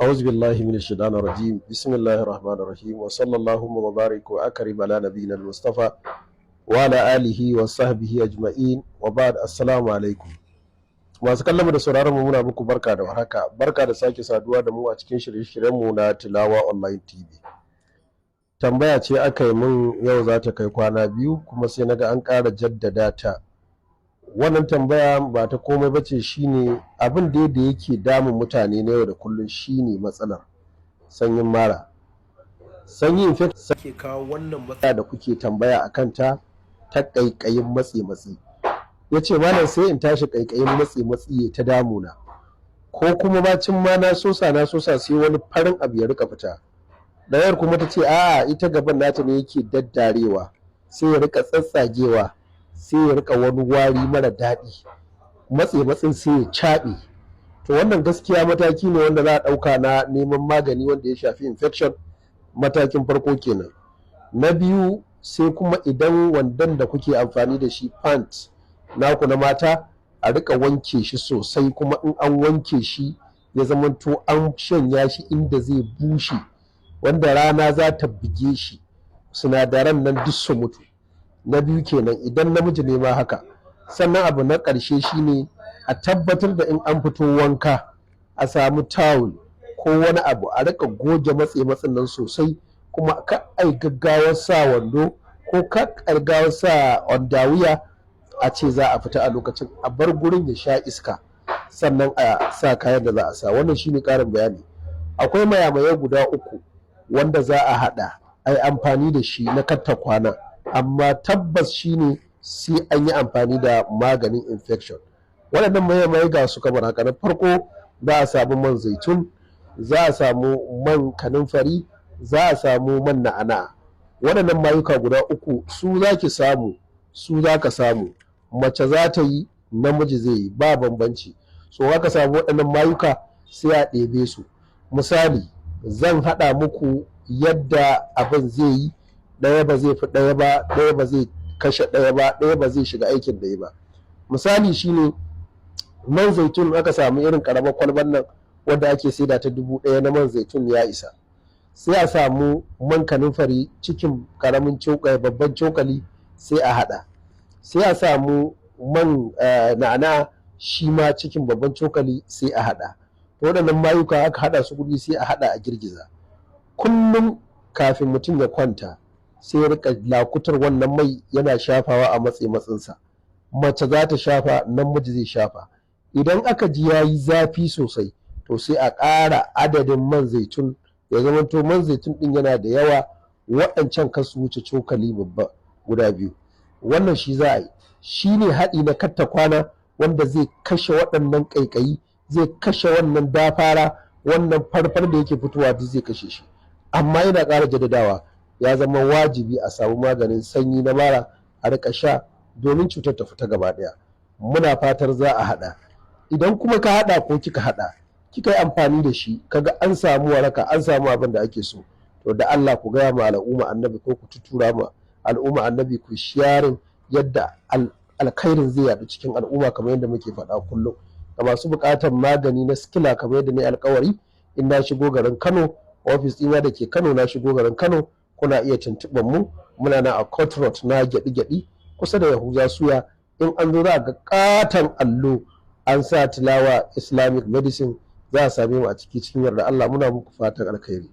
أعوذ بالله من الشيطان الرجيم بسم الله الرحمن الرحيم وصلى اللهم وبارك وأكرم على نبينا المصطفى وعلى آله وصحبه أجمعين وبعد السلام عليكم. Masu kallon da sauraron mu muna muku barka da warhaka, barka da sake saduwa da mu a cikin shirye-shiryen mu na Tilawa Online TV. Tambaya ce aka yi min yau za ta kai kwana biyu kuma sai naga an ƙara jaddada ta. Wannan tambaya ba ta komai bace, shine abin da yake damun mutane na yau da kullum shine matsalar sanyin mara. Sanyi infection sake kawo wannan matsala da kuke tambaya akan ta ƙaiƙayin matsi. Ya ce malam sai in tashi ƙaiƙayin matsi ta damuna, ko kuma bacin ma na sosa sai wani farin abu ya rika fita. Ɗayar kuma ta ce a'a ita gaban nata ne yake daddarewa sai ya rika tsatsagewa sai ya rika wani wari mara daɗi, matsin sai ya caɓe. To wannan gaskiya mataki ne wanda za a ɗauka na neman magani wanda ya shafi infection, matakin farko kenan. Na biyu sai kuma idan wandon da kuke amfani da shi pant naku na mata a rika wanke shi sosai, kuma in an wanke shi ya zamanto an shanya shi inda zai bushe wanda rana za ta buge shi, sinadaran nan duk su mutu. Na biyu kenan idan namiji ne ma haka. Sannan abu na ƙarshe shine a tabbatar da in an fito wanka a samu tawul ko wani abu a rika goge matsin nan sosai, kuma ka ai gaggawar sa wando ko ka gaggawar sa wuya a ce za a fita a lokacin, a bar gurin ya sha iska sannan a sa kayan da za a sa. Wannan shine ƙarin bayani. Akwai mayamaye guda uku wanda za a haɗa ai amfani da shi na katta kwana, amma tabbas shine sai an yi amfani da maganin infection. Waɗannan mayamaye ga su kamar haka. Na farko za a samu man zaitun, za a samu man kanunfari, za a samu man na'ana. Waɗannan mayuka guda uku su za ki samu, su za ka samu, mace za ta yi, namiji zai yi, ba bambanci. So aka samu waɗannan mayuka sai a ɗebe su. Misali zan haɗa muku yadda abin zai yi, ɗaya ba zai fi ɗaya ba, ɗaya ba zai kashe ɗaya ba, ɗaya ba zai shiga aikin ɗaya ba. Misali shine man zaitun, aka samu irin ƙaramar kwalban nan wadda ake saida ta 1000 na man zaitun ya isa. Sai a samu man kanunfari cikin ƙaramin cokali, babban cokali sai a haɗa. Sai a samu man na'ana shi ma cikin babban cokali sai a haɗa. Waɗannan mayuka aka haɗa su guri sai a haɗa a girgiza. Kullum kafin mutum ya kwanta sai ya rika lakutar wannan mai yana shafawa a matsinsa. Mace za ta shafa, namiji zai shafa. Idan aka ji ya yi zafi sosai to sai a ƙara adadin man zaitun, ya zama to man zaitun ɗin yana da yawa, waɗancan kasu wuce cokali babba guda 2. Wannan shi za a yi, shi ne haɗi na katta kwana wanda zai kashe waɗannan ƙaiƙayi, zai kashe wannan dafara, wannan farfar da yake fitowa duk zai kashe shi. Amma yana ƙara jaddadawa, ya zama wajibi a samu maganin sanyi na mara a rika sha domin cutar ta fita gaba ɗaya. Muna fatar za a haɗa. Idan kuma ka haɗa ko kika haɗa kika yi amfani da shi kaga an samu waraka, an samu abin da ake so, to da Allah ku gaya ma al'umma annabi ko ku tutura ma al'umma annabi ku sharing yadda alkhairin zai yaɗu cikin al'umma, kamar yadda muke faɗa kullum. Ga masu buƙatar magani na sikila kamar yadda ne alƙawari, in na shigo garin Kano, ofis ɗina da ke Kano, na shigo garin Kano, kuna iya tuntuɓar mu. Muna na a Court Road na gyaɗi kusa da Yahuza Suya. In an zo za a ga ƙaton allo an sa Tilawa Islamic Medicine, za a same mu a cikin yarda Allah. Muna muku fatan alkhairi.